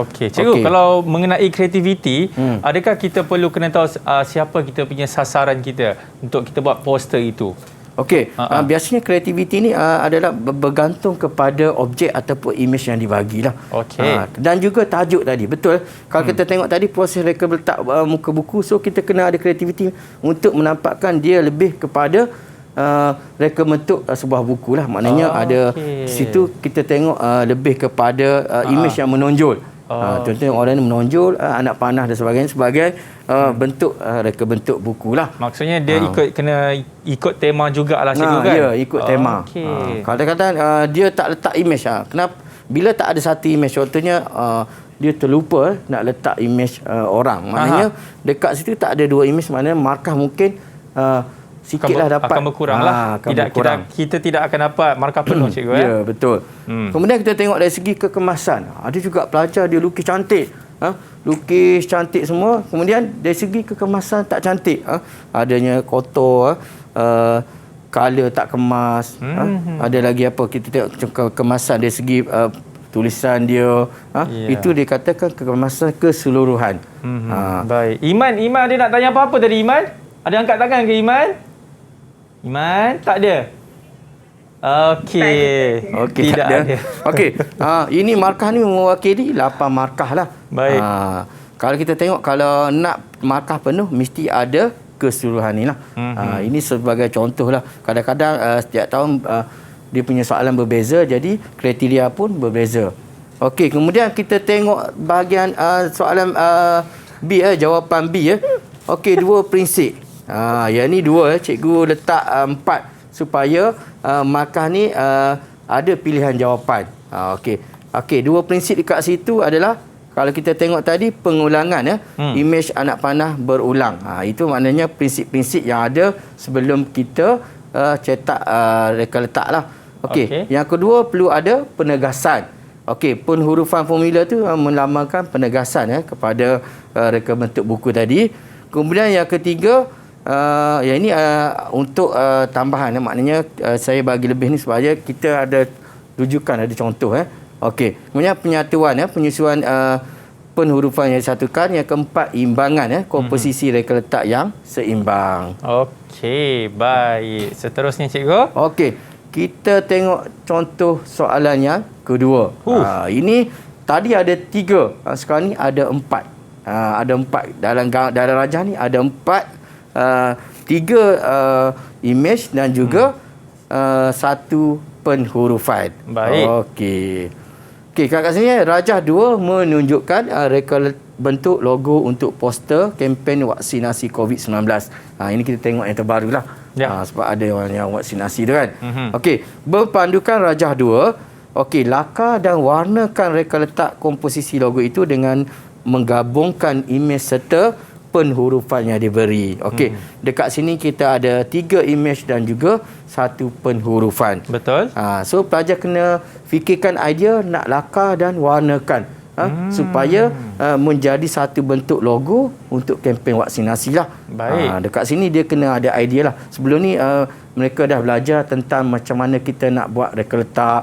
Okey. Cikgu, kalau mengenai kreativiti, adakah kita perlu kena tahu siapa kita punya sasaran kita untuk kita buat poster itu? Okey, biasanya kreativiti ni adalah bergantung kepada objek ataupun image yang dibagilah. Okey. Dan juga tajuk tadi. Betul. Kalau kita tengok tadi proses reka letak muka buku, so kita kena ada kreativiti untuk menampakkan dia lebih kepada reka bentuk sebuah buku lah. Maknanya ada situ kita tengok lebih kepada image yang menonjol. Contohnya orang menonjol, anak panah dan sebagainya sebagai bentuk reka bentuk buku lah. Maksudnya dia kena ikut tema jugalah, cikgu kan? Ya, ikut tema. Kadang-kadang dia tak letak image. Kenapa? Bila tak ada satu image, contohnya dia terlupa nak letak image orang. Maknanya dekat situ tak ada 2 image, maknanya markah mungkin sikitlah dapat. Akan berkurang lah. Kita tidak akan dapat markah penuh, cikgu. Ya, betul. Kemudian kita tengok dari segi kekemasan. Ada juga pelajar dia lukis cantik. Lukis cantik semua. Kemudian dari segi kekemasan tak cantik. Adanya kotor, color tak kemas. Ada lagi apa, kita tengok kekemasan dari segi tulisan dia. Itu dikatakan kekemasan keseluruhan. Baik. Iman ada nak tanya apa-apa tadi, Iman? Ada angkat tangan ke Iman? Iman? Tak ada? Okey. Tidak ada. Okey. Ini markah ni mewakili 8 markah lah. Baik. Kalau kita tengok, kalau nak markah penuh mesti ada keseluruhan ni lah. Ini sebagai contoh lah. Kadang-kadang setiap tahun dia punya soalan berbeza, jadi kriteria pun berbeza. Okey, kemudian kita tengok bahagian soalan B, jawapan B. Okey, 2 prinsip. Yang ni 2, cikgu letak 4 supaya markah ni ada pilihan jawapan. Okey, 2 prinsip dekat situ adalah, kalau kita tengok tadi pengulangan image anak panah berulang. Itu maknanya prinsip-prinsip yang ada sebelum kita cetak reka letak lah. Okey. Yang kedua, perlu ada penegasan. Okey, penghurufan formula tu melambangkan penegasan kepada reka bentuk buku tadi. Kemudian yang ketiga, yang ini untuk tambahan, maknanya saya bagi lebih ni supaya kita ada rujukan, ada contoh. Okey. Kemudian penyatuan, penyusuan penghurufan yang disatukan. Yang keempat, imbangan, komposisi reka letak yang seimbang. Okey, baik. Seterusnya, cikgu. Okey. Kita tengok contoh soalan yang kedua. Ini tadi ada 3, sekarang ni ada 4. Ada 4 dalam rajah ni, ada 3 image dan juga 1 penghurufan. Baik. Okey. Okey, kat sini Rajah 2 menunjukkan reka bentuk logo untuk poster kempen vaksinasi COVID-19. Ini kita tengok yang terbaru lah. Ya. Sebab ada orang yang vaksinasi tu kan. Okey, berpandukan Rajah 2. Okey, lakar dan warnakan reka letak komposisi logo itu dengan menggabungkan imej serta penhurufan yang diberi. Okey, dekat sini kita ada 3 imej dan juga 1 penhurufan. Betul. So pelajar kena fikirkan idea nak lakar dan warnakan supaya menjadi satu bentuk logo untuk kempen vaksinasi lah. Baik. Dekat sini dia kena ada idea lah. Sebelum ni mereka dah belajar tentang macam mana kita nak buat reka letak,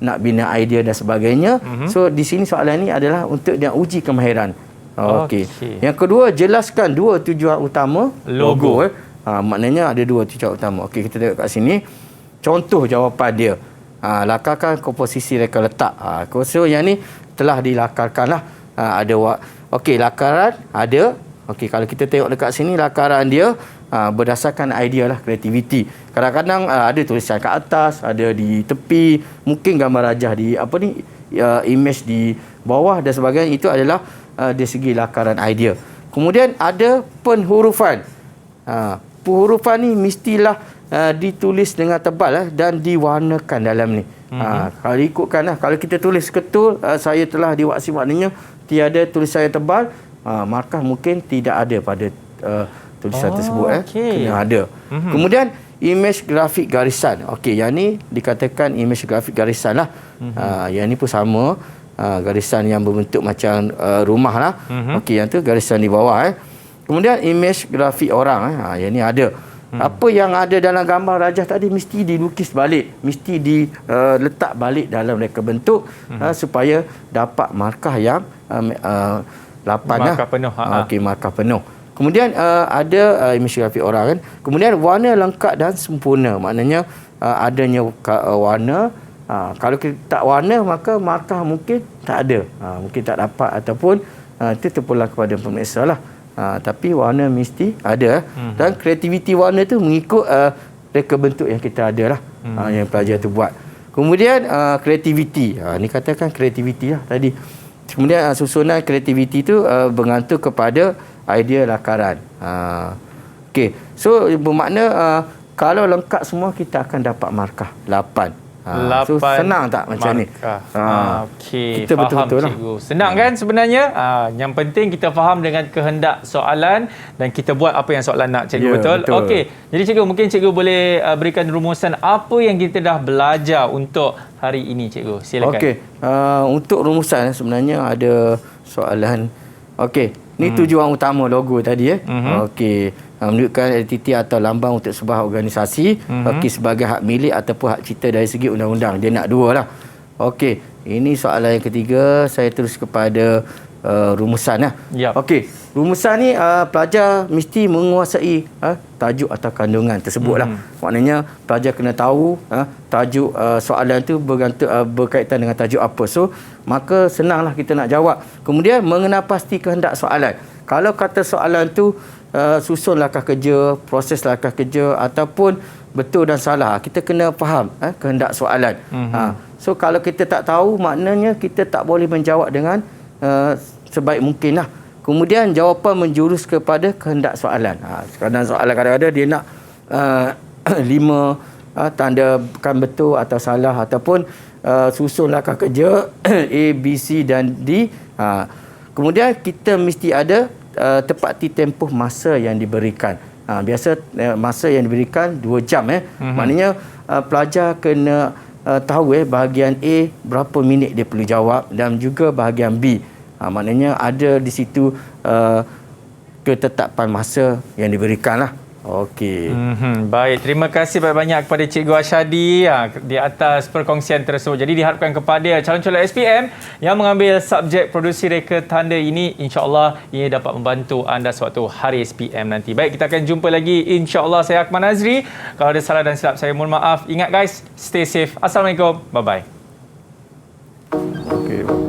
nak bina idea dan sebagainya. So di sini soalan ni adalah untuk dia uji kemahiran. Okey. Yang kedua, jelaskan 2 tujuan utama logo. Maknanya ada 2 tujuan utama. Okey, kita tengok kat sini. Contoh jawapan dia. Lakarkan komposisi reka letak. So yang ni telah dilakarkan lah. Okey, lakaran ada. Okey, kalau kita tengok dekat sini lakaran dia berdasarkan idea lah, kreativiti. Kadang-kadang ada tulisan kat atas, ada di tepi, mungkin gambar rajah di imej di bawah dan sebagainya. Itu adalah dari segi lakaran idea. Kemudian ada penhurufan. Penghurufan ni mestilah ditulis dengan tebal dan diwarnakan dalam ni. Kalau ikutkan lah, kalau kita tulis ketul saya telah divaksin, maknanya tiada tulisan yang tebal, maka mungkin tidak ada pada tulisan tersebut. Kena ada. Kemudian imej grafik garisan. Okey, yang ni dikatakan imej grafik garisan lah. Yang ni pun sama. Garisan yang berbentuk macam rumah lah. Okey, yang tu garisan di bawah. Kemudian imej grafik orang. Yang ni ada. Apa yang ada dalam gambar rajah tadi mesti dilukis balik, mesti diletak balik dalam reka bentuk supaya dapat markah yang 8 markah penuh. Okey, markah penuh. Kemudian ada imej grafik orang kan. Kemudian warna lengkap dan sempurna. Maknanya adanya warna. Kalau kita tak warna, maka markah mungkin tak ada. Mungkin tak dapat ataupun itu terpulang kepada pemeriksa lah. Tapi warna mesti ada. Dan kreativiti warna tu mengikut reka bentuk yang kita ada lah. Yang pelajar tu buat. Kemudian kreativiti. Ni katakan kreativiti lah tadi. Kemudian susunan kreativiti tu bergantung kepada idea lakaran. Okey. So bermakna kalau lengkap semua kita akan dapat markah 8. So senang tak macam markah ni? Okey, kita faham betul-betul cikgu. Senang kan sebenarnya? Yang penting kita faham dengan kehendak soalan dan kita buat apa yang soalan nak, cikgu. Betul? Okey. Jadi cikgu, mungkin cikgu boleh berikan rumusan apa yang kita dah belajar untuk hari ini, cikgu. Silakan. Okey. Untuk rumusan sebenarnya ada soalan. Okey. Ni tujuan utama logo tadi. Okey. Menunjukkan entiti atau lambang untuk sebuah organisasi sebagai hak milik ataupun hak cipta dari segi undang-undang. Dia nak dua lah. Okey, ini soalan yang ketiga. Saya terus kepada rumusan lah. Okey, rumusan ni pelajar mesti menguasai tajuk atau kandungan tersebut lah. Maknanya pelajar kena tahu tajuk soalan tu berkaitan dengan tajuk apa. So, maka senanglah kita nak jawab. Kemudian mengenal pasti kehendak soalan. Kalau kata soalan tu susun langkah kerja, proses langkah kerja ataupun betul dan salah, kita kena faham kehendak soalan. So kalau kita tak tahu, maknanya kita tak boleh menjawab dengan sebaik mungkin lah. Kemudian jawapan menjurus kepada kehendak soalan. Kadang soalan kadang-kadang dia nak 5 tandakan betul atau salah ataupun susun langkah kerja A, B, C dan D. Kemudian kita mesti ada tepati tempoh masa yang diberikan. Biasa masa yang diberikan 2 jam. Maknanya pelajar kena tahu bahagian A berapa minit dia perlu jawab dan juga bahagian B. Maknanya ada di situ ketetapan masa yang diberikan lah. Okey. Baik, terima kasih banyak-banyak kepada Cikgu Arsyadi di atas perkongsian tersebut. Jadi diharapkan kepada calon-calon SPM yang mengambil subjek produksi reka tanda ini, insya-Allah ia dapat membantu anda sewaktu hari SPM nanti. Baik, kita akan jumpa lagi insya-Allah. Saya Akmal Nazri. Kalau ada salah dan silap saya mohon maaf. Ingat guys, stay safe. Assalamualaikum. Bye bye. Okey.